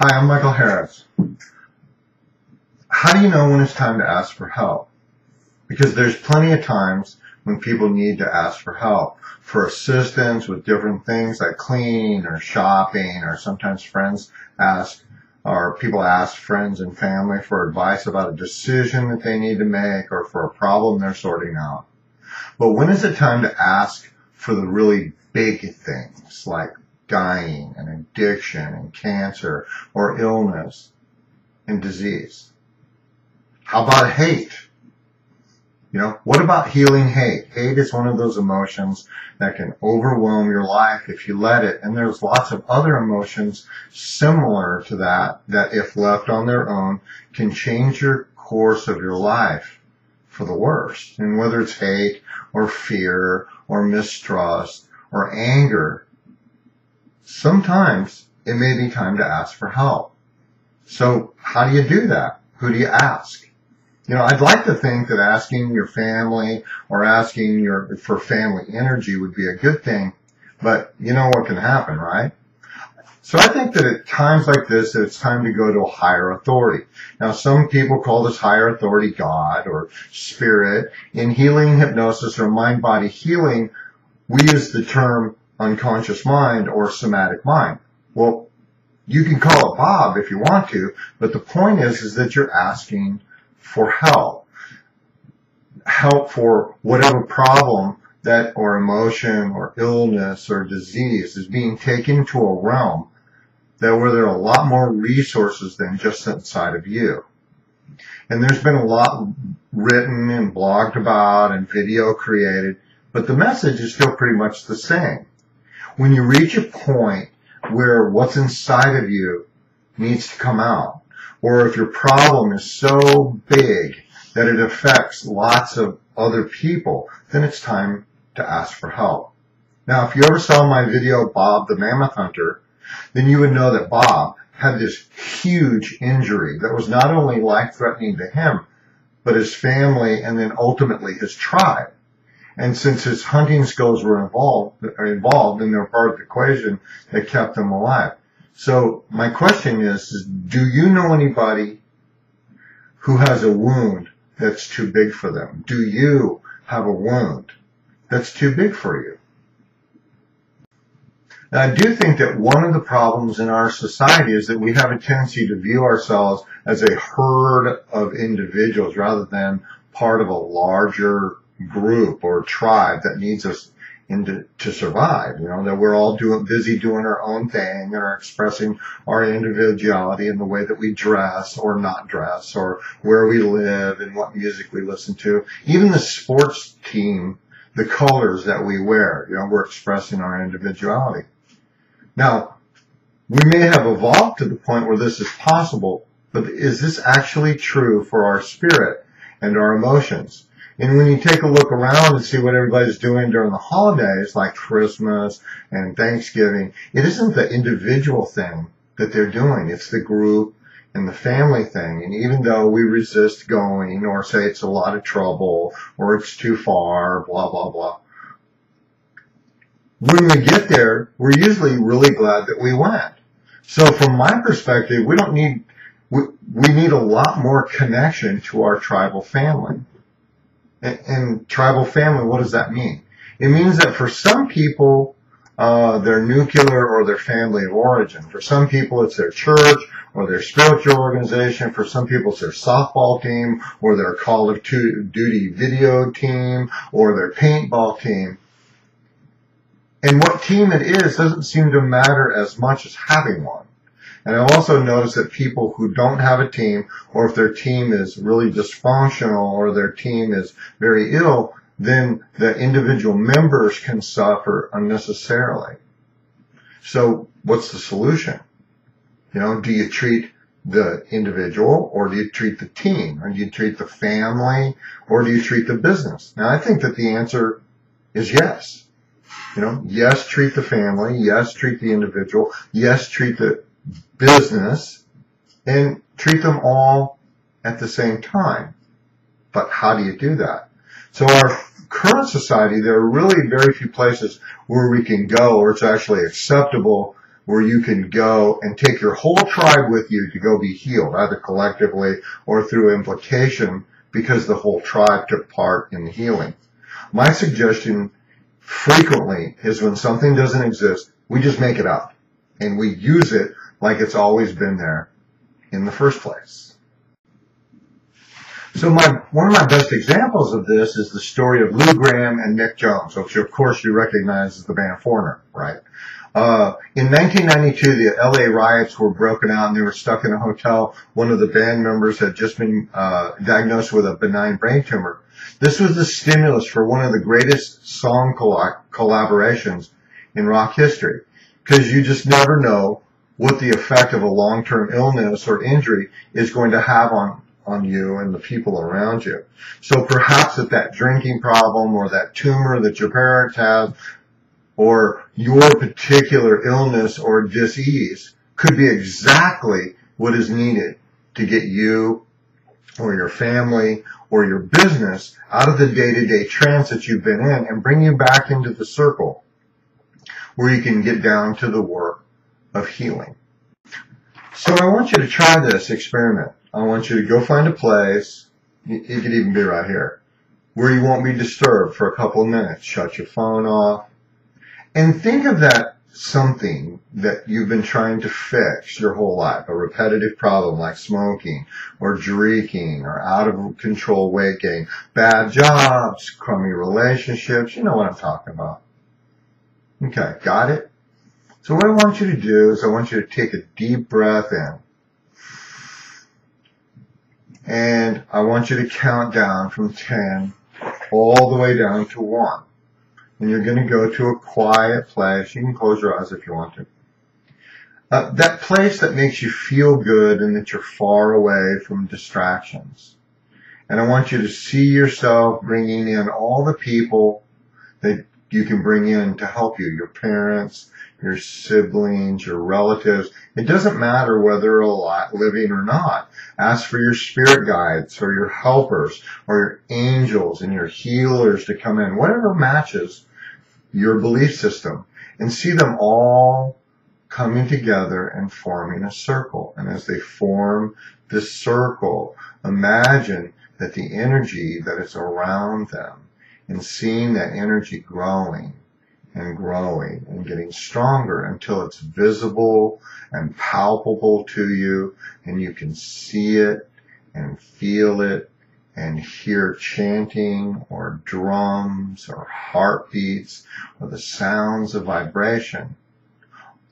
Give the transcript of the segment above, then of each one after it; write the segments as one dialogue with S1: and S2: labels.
S1: Hi, I'm Michael Harris. How do you know when it's time to ask for help? Because there's plenty of times when people need to ask for help, for assistance with different things like cleaning or shopping, or sometimes friends ask, or people ask friends and family for advice about a decision that they need to make or for a problem they're sorting out. But when is it time to ask for the really big things like dying and addiction and cancer or illness and disease? How about hate? What about healing hate? Hate is one of those emotions that can overwhelm your life if you let it. And there's lots of other emotions similar to that if left on their own can change your course of your life for the worse. And whether it's hate or fear or mistrust or anger, sometimes it may be time to ask for help. So how do you do that? Who do you ask? I'd like to think that asking your family or asking for family energy would be a good thing, but you know what can happen, right? So I think that at times like this, it's time to go to a higher authority. Now, some people call this higher authority God or spirit. In healing hypnosis or mind-body healing, we use the term unconscious mind or somatic mind. Well, you can call it Bob if you want to, but the point is that you're asking for help for whatever problem that or emotion or illness or disease is being taken to a realm where there are a lot more resources than just inside of you. And there's been a lot written and blogged about and video created, but the message is still pretty much the same. When you reach a point where what's inside of you needs to come out, or if your problem is so big that it affects lots of other people, then it's time to ask for help. Now, if you ever saw my video, Bob the Mammoth Hunter, then you would know that Bob had this huge injury that was not only life-threatening to him, but his family and then ultimately his tribe. And since his hunting skills were involved and they're part of the equation that kept him alive. So my question is, do you know anybody who has a wound that's too big for them? Do you have a wound that's too big for you? Now, I do think that one of the problems in our society is that we have a tendency to view ourselves as a herd of individuals rather than part of a larger group or tribe that needs us to survive, that we're all busy doing our own thing and are expressing our individuality in the way that we dress or not dress or where we live and what music we listen to. Even the sports team, the colors that we wear, we're expressing our individuality. Now, we may have evolved to the point where this is possible, but is this actually true for our spirit and our emotions? And when you take a look around and see what everybody's doing during the holidays, like Christmas and Thanksgiving, it isn't the individual thing that they're doing. It's the group and the family thing. And even though we resist going or say it's a lot of trouble or it's too far, blah, blah, blah, when we get there, we're usually really glad that we went. So from my perspective, we need a lot more connection to our tribal family. And tribal family, what does that mean? It means that for some people, they're nuclear or their family of origin. For some people, it's their church or their spiritual organization. For some people, it's their softball team or their Call of Duty video team or their paintball team. And what team it is doesn't seem to matter as much as having one. And I've also noticed that people who don't have a team, or if their team is really dysfunctional or their team is very ill, then the individual members can suffer unnecessarily. So what's the solution? Do you treat the individual or do you treat the team? Or do you treat the family or do you treat the business? Now, I think that the answer is yes. Yes, treat the family. Yes, treat the individual. Yes, treat the business, and treat them all at the same time. But how do you do that? So our current society, there are really very few places where we can go where it's actually acceptable where you can go and take your whole tribe with you to go be healed, either collectively or through implication, because the whole tribe took part in the healing. My suggestion frequently is when something doesn't exist, we just make it up and we use it like it's always been there in the first place. So one of my best examples of this is the story of Lou Gramm and Mick Jones, which of course you recognize as the band Foreigner, right? In 1992, the LA riots were broken out and they were stuck in a hotel. One of the band members had just been diagnosed with a benign brain tumor. This was the stimulus for one of the greatest song collaborations in rock history, because you just never know what the effect of a long-term illness or injury is going to have on you and the people around you. So perhaps that drinking problem or that tumor that your parents have or your particular illness or disease could be exactly what is needed to get you or your family or your business out of the day-to-day trance that you've been in and bring you back into the circle where you can get down to the work of healing. So I want you to try this experiment. I want you to go find a place, it could even be right here, where you won't be disturbed for a couple of minutes. Shut your phone off. And think of that something that you've been trying to fix your whole life, a repetitive problem like smoking or drinking or out of control weight gain, bad jobs, crummy relationships. You know what I'm talking about. Okay, got it? So what I want you to do is I want you to take a deep breath in. And I want you to count down from 10 all the way down to 1. And you're going to go to a quiet place. You can close your eyes if you want to. That place that makes you feel good and that you're far away from distractions. And I want you to see yourself bringing in all the people that you can bring in to help you. Your parents, your siblings, your relatives. It doesn't matter whether they're alive, living or not. Ask for your spirit guides or your helpers or your angels and your healers to come in. Whatever matches your belief system. And see them all coming together and forming a circle. And as they form this circle, imagine that the energy that is around them and seeing that energy growing and growing and getting stronger until it's visible and palpable to you and you can see it and feel it and hear chanting or drums or heartbeats or the sounds of vibration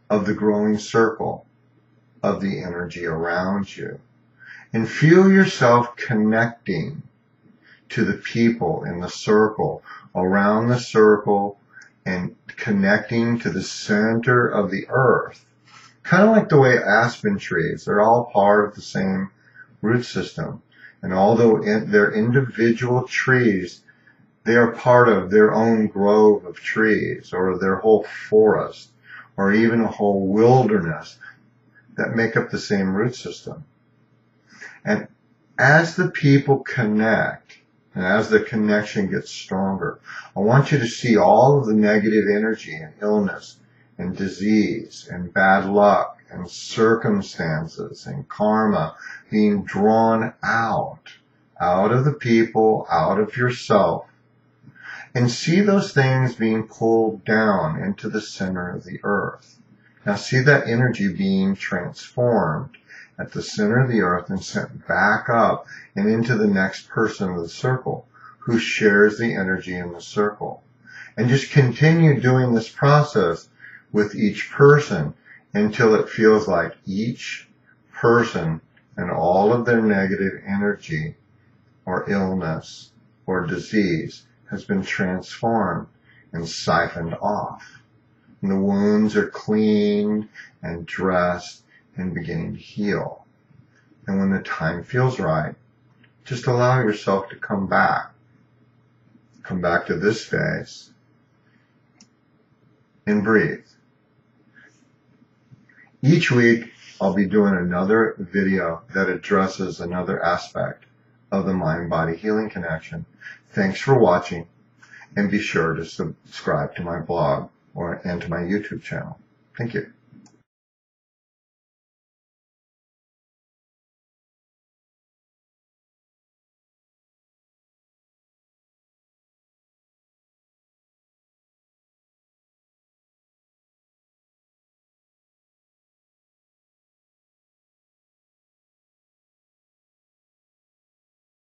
S1: of the growing circle of the energy around you. And feel yourself connecting to the people in the circle, around the circle, and connecting to the center of the earth. Kind of like the way aspen trees, they're all part of the same root system. And although they're individual trees, they are part of their own grove of trees or their whole forest or even a whole wilderness that make up the same root system. And as the people connect and as the connection gets stronger, I want you to see all of the negative energy and illness and disease and bad luck and circumstances and karma being drawn out of the people, out of yourself, and see those things being pulled down into the center of the earth. Now see that energy being transformed at the center of the earth and sent back up and into the next person of the circle who shares the energy in the circle. And just continue doing this process with each person until it feels like each person and all of their negative energy or illness or disease has been transformed and siphoned off. And the wounds are cleaned and dressed and beginning to heal. And when the time feels right, just allow yourself to come back. Come back to this space and breathe. Each week, I'll be doing another video that addresses another aspect of the mind-body healing connection. Thanks for watching, and be sure to subscribe to my blog and to my YouTube channel. Thank you.